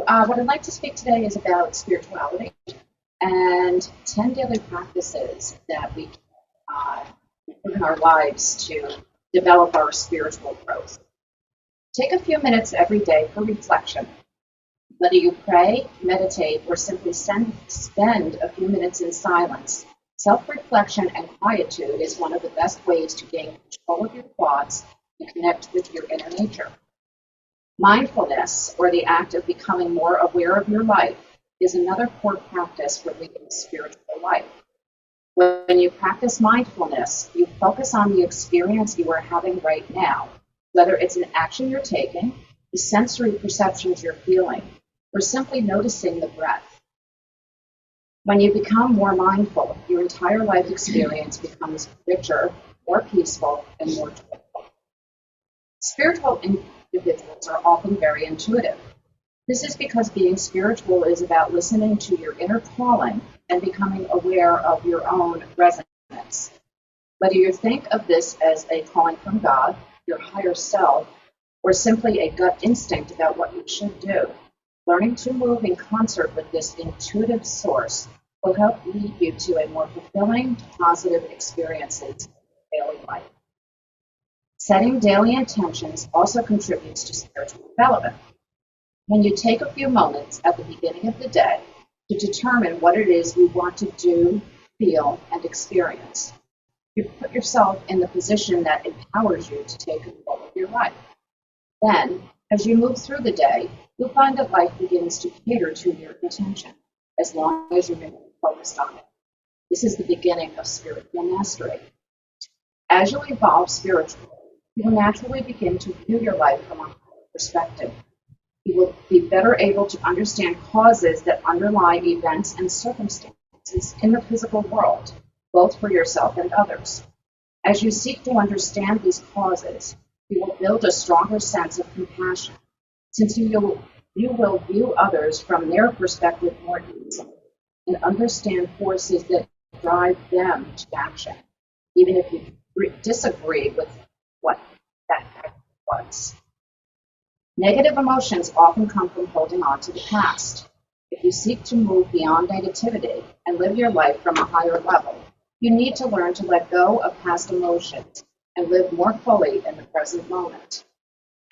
what I'd like to speak today is about spirituality and 10 daily practices that we can put in our lives to develop our spiritual growth. Take a few minutes every day for reflection. Whether you pray, meditate, or simply spend a few minutes in silence, self-reflection and quietude is one of the best ways to gain control of your thoughts and connect with your inner nature. Mindfulness, or the act of becoming more aware of your life, is another core practice for leading a spiritual life. When you practice mindfulness, you focus on the experience you are having right now, whether it's an action you're taking, the sensory perceptions you're feeling, or simply noticing the breath. When you become more mindful, your entire life experience becomes richer, more peaceful, and more joyful. Spiritual individuals are often very intuitive. This is because being spiritual is about listening to your inner calling and becoming aware of your own resonance. Whether you think of this as a calling from God, your higher self, or simply a gut instinct about what you should do, learning to move in concert with this intuitive source will help lead you to a more fulfilling, positive experiences in daily life. Setting daily intentions also contributes to spiritual development. When you take a few moments at the beginning of the day to determine what it is you want to do, feel, and experience, you put yourself in the position that empowers you to take control of your life. Then, as you move through the day, you'll find that life begins to cater to your intention, as long as you remain focused on it. This is the beginning of spiritual mastery. As you evolve spiritually, you will naturally begin to view your life from a higher perspective. You will be better able to understand causes that underlie events and circumstances in the physical world, both for yourself and others. As you seek to understand these causes, you will build a stronger sense of compassion, since you will view others from their perspective more easily and understand forces that drive them to action, even if you disagree with what that act was. Negative emotions often come from holding on to the past. If you seek to move beyond negativity and live your life from a higher level, you need to learn to let go of past emotions and live more fully in the present moment.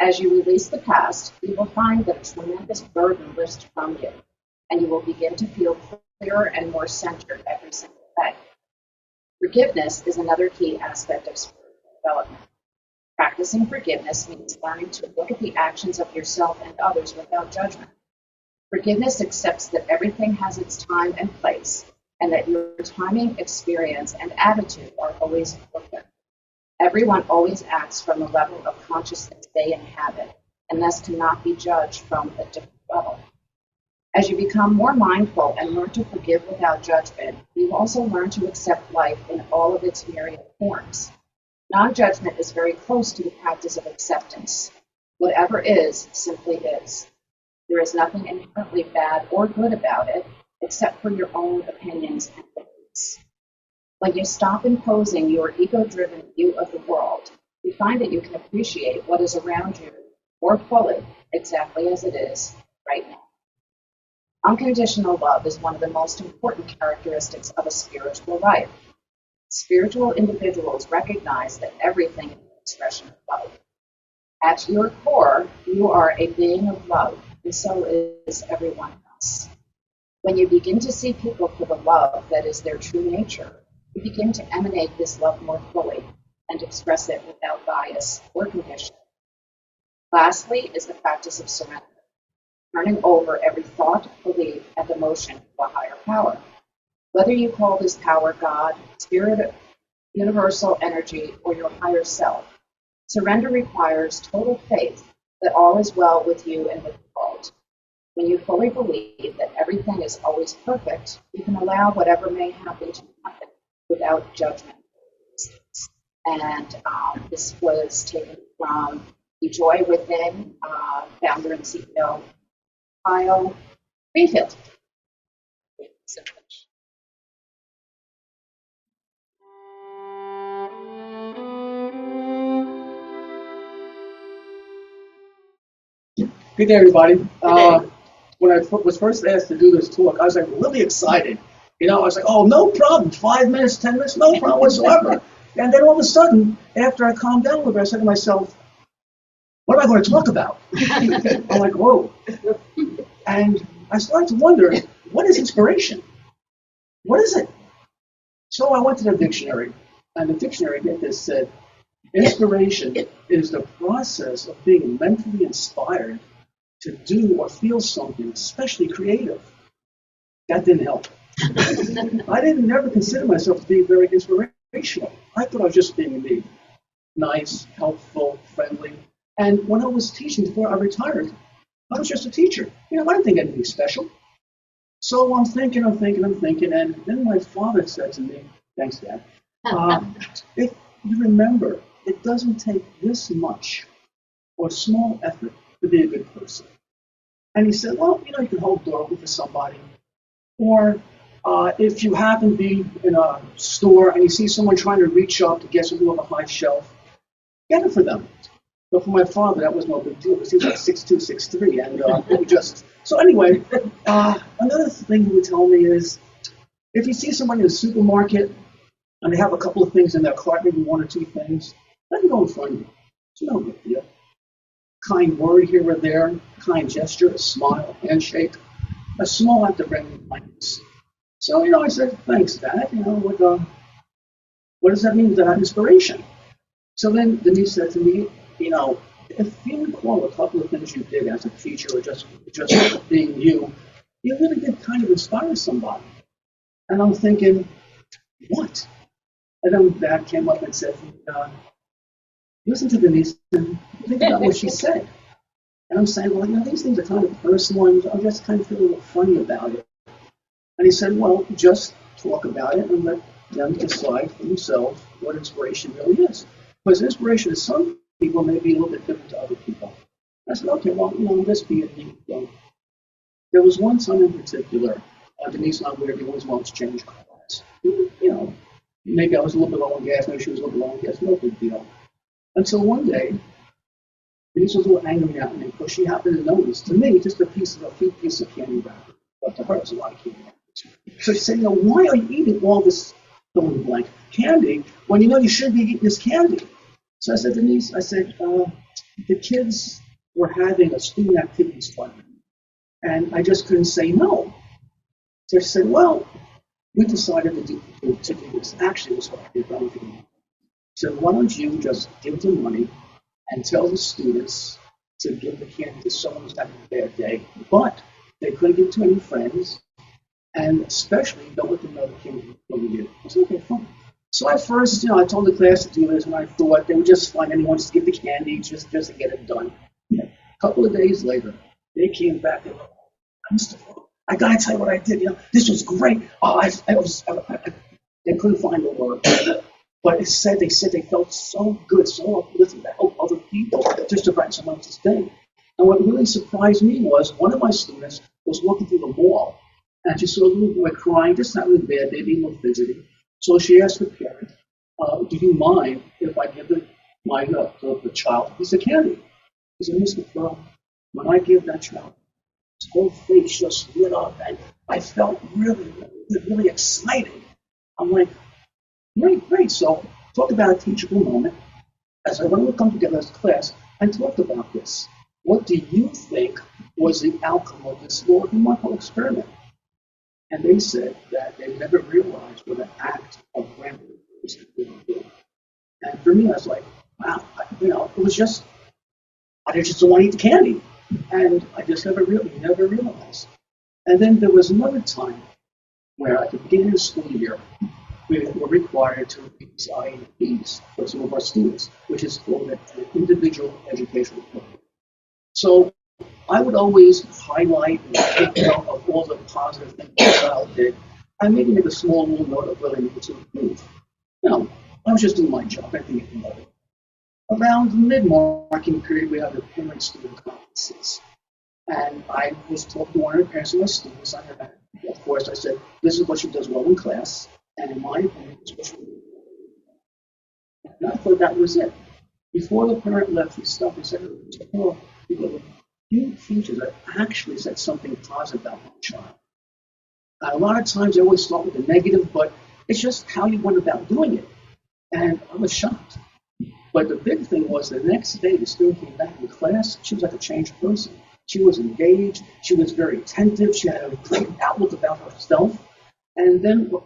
As you release the past, you will find that a tremendous burden lifts from you, and you will begin to feel clearer and more centered every single day. Forgiveness is another key aspect of spiritual development. Practicing forgiveness means learning to look at the actions of yourself and others without judgment. Forgiveness accepts that everything has its time and place, and that your timing, experience, and attitude are always perfect. Everyone always acts from the level of consciousness they inhabit, and thus cannot be judged from a different level. As you become more mindful and learn to forgive without judgment, you also learn to accept life in all of its myriad forms. Non-judgment is very close to the practice of acceptance. Whatever is, simply is. There is nothing inherently bad or good about it, except for your own opinions and beliefs. When you stop imposing your ego-driven view of the world, you find that you can appreciate what is around you more fully, exactly as it is right now. Unconditional love is one of the most important characteristics of a spiritual life. Spiritual individuals recognize that everything is an expression of love. At your core, you are a being of love, and so is everyone else. When you begin to see people for the love that is their true nature, you begin to emanate this love more fully and express it without bias or condition. Lastly is the practice of surrender, turning over every thought, belief, and emotion to a higher power. Whether you call this power God, spirit, universal energy, or your higher self, surrender requires total faith that all is well with you and with the world. When you fully believe that everything is always perfect, you can allow whatever may happen to happen without judgment. And this was taken from The Joy Within, founder and CEO Kyle Greenfield. Good day, everybody. Good day. when I was first asked to do this talk, I was like really excited. You know, I was like, oh, no problem, 5 minutes, 10 minutes, no problem whatsoever. And then all of a sudden, after I calmed down a little bit, I said to myself, what am I going to talk about? I'm like, whoa. And I started to wonder, what is inspiration? What is it? So I went to the dictionary, and the dictionary, get this, said, inspiration is the process of being mentally inspired to do or feel something, especially creative. That didn't help. I didn't never consider myself to be very inspirational. I thought I was just being me, nice, helpful, friendly. And when I was teaching before I retired, I was just a teacher. You know, I didn't think anything special. So I'm thinking, and then my father said to me, thanks, Dad, if you remember, it doesn't take this much or small effort to be a good person. And he said, well, you know, you can hold the door open for somebody. Or if you happen to be in a store and you see someone trying to reach up to get something off a high shelf, get it for them. But for my father, that was no big deal because he was like 6'2", 6'3", and it would just. So anyway, another thing he would tell me is, if you see someone in a supermarket and they have a couple of things in their cart, maybe one or two things, let them go in front of you. It's no big deal. Kind word here or there, kind gesture, a smile, handshake, a small act of bringing kindness. So, you know, I said, thanks, Dad. You know, what does that mean to have inspiration? So then Denise said to me, you know, if you recall a couple of things you did as a teacher or just being you, you really did kind of inspire somebody. And I'm thinking, what? And then Dad came up and said, listen to Denise and think about what she said. And I'm saying, well, you know, these things are kind of personal, and I just kind of feel a little funny about it. And he said, well, just talk about it and let them decide for themselves what inspiration really is. Because inspiration to some people may be a little bit different to other people. I said, okay, well, you know, let's be a new thing. There was one time in particular, Denise and I were always wanted to change cars. You know, maybe I was a little bit low on gas, maybe she was a little bit low on gas, no big deal. Until one day, Denise was a little angry at me because she happened to notice, to me, just a few pieces of candy wrapper. But to her, it was a lot of candy wrapper. So she said, you know, why are you eating all this fill in the blank candy when you know you shouldn't be eating this candy? So I said, Denise, I said, the kids were having a student activities fund, and I just couldn't say no. So she said, well, we decided to do this. Actually, it was what I did. So why don't you just give them money and tell the students to give the candy to someone who's having a bad day, but they couldn't give it to any friends, and especially don't let them know the candy from you. I said, okay, fine. So at first, you know, I told the class to do this, and I thought they would just find anyone to give the candy just to get it done. A couple of days later, they came back and I gotta tell you what I did. You know, this was great. Oh, they couldn't find the word, but they said they felt so good, so uplifted to help other people just to brighten someone else's day. And what really surprised me was one of my students was walking through the mall, and she saw a little boy crying, just not really bad, maybe a little fidgety. So she asked the parent, do you mind if I give the child a piece of candy? He said, Mr. Furl, when I give that child, his whole face just lit up, and I felt really, really, really excited. I'm like, great. So talk about a teachable moment. As I want to come together as a class and talk about this. What do you think was the outcome of this little remarkable experiment? And they said that they never realized what an act of grandparents could do. And for me, I was like, wow, you know, it was just, I just don't want to eat the candy. And I just never realized. And then there was another time where at the beginning of the school year, we were required to read IEPs for some of our students, which is called an individual educational program. So I would always highlight and take note of all the positive things the child did, and maybe make a small little note of what I needed to improve. You know, I was just doing my job. I think you know. Around the mid-marking period, we had the parent-student conferences. And I was talking to one of the parents of my students. Of course, I said, this is what she does well in class, and in my opinion, this is what she does well. And I thought that was it. Before the parent left, he stopped and said, oh, few teachers that actually said something positive about my child. A lot of times they always start with the negative, but it's just how you went about doing it. And I was shocked. But the big thing was the next day the student came back in class, she was like a changed person. She was engaged, she was very attentive, she had a great outlook about herself. And then what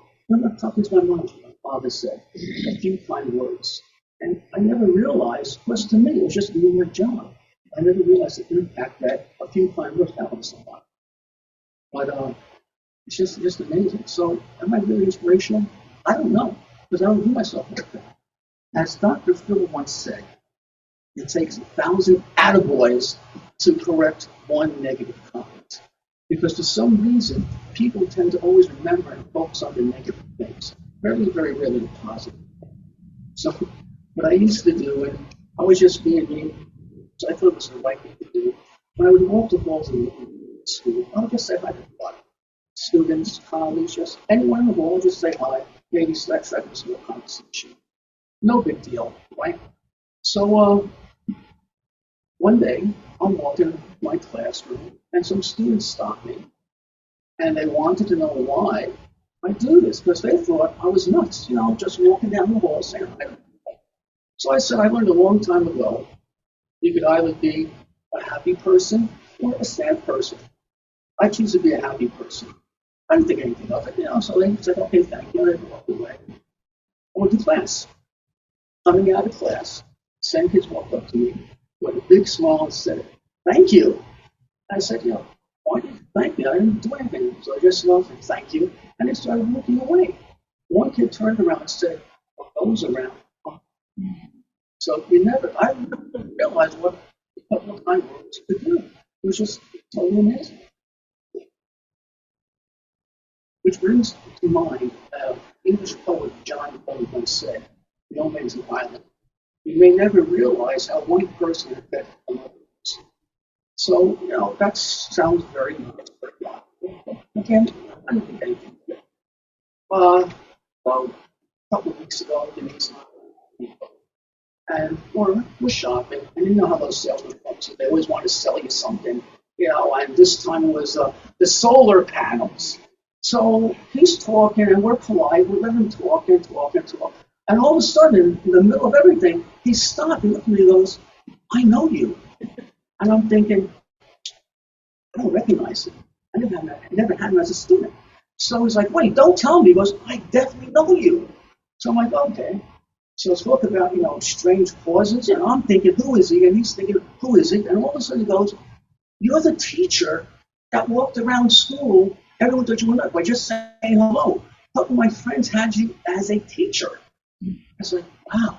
comes to my mind, my father said, a few kind words. And I never realized, because to me it was just doing my job. I never realized the impact that a few kind words had on somebody. But it's just amazing. So am I really inspirational? I don't know, because I don't do myself like that. As Dr. Phil once said, it takes 1,000 attaboys to correct one negative comment. Because for some reason, people tend to always remember and focus on the negative things. Very, very rarely the positive. So what I used to do, and I was just being me, so I thought it was the right thing to do. When I would walk the halls in school, I would just say hi to everybody. Students, colleagues, just anyone in the hall, just say hi. Maybe start a small conversation. No big deal, right? So one day, I'm walking my classroom, and some students stopped me, and they wanted to know why I do this, because they thought I was nuts, just walking down the hall saying hi to people. So I said, I learned a long time ago, you could either be a happy person or a sad person. I choose to be a happy person. I didn't think anything of it, so they said, okay, thank you, and they walked away. I went to class. Coming out of class, some kids walked up to me with a big smile and said, thank you. I said, why did you thank me? I didn't do anything. So I just smiled and said, thank you. And they started walking away. One kid turned around and said, what goes around? So I didn't realize what a couple of kind words could do. It was just totally amazing. Which brings to mind English poet John Poe once said, no man's an island. You may never realize how one person affects another person. So, that sounds very nice, very logical. Again, I don't think anything good. Well, a couple of weeks ago, Denise and we're shopping, and you know how those salesmen come to, they always want to sell you something, and this time it was the solar panels. So he's talking, and we're polite, we let him talk. And all of a sudden, in the middle of everything, he stopped and looked at me and goes, I know you. And I'm thinking, I don't recognize him. I never had him as a student. So he's like, wait, don't tell me. He goes, I definitely know you. So I'm like, okay. So let's talk about, strange pauses. And I'm thinking, who is he? And he's thinking, who is it? And all of a sudden he goes, you're the teacher that walked around school. Everyone thought you were nuts by just saying hello. A couple of my friends had you as a teacher. I was like, wow.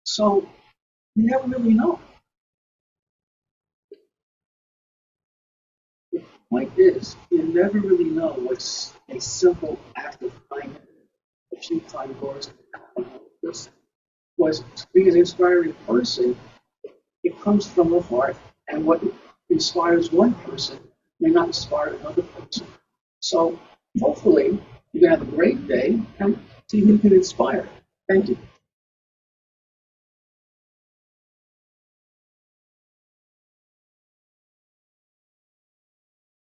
So you never really know. The point is, you never really know what's a simple act of kindness, a few kind words from another person. Was being an inspiring person, it comes from the heart. And what inspires one person may not inspire another person. So hopefully you're going to have a great day and see who you can inspire. Thank you.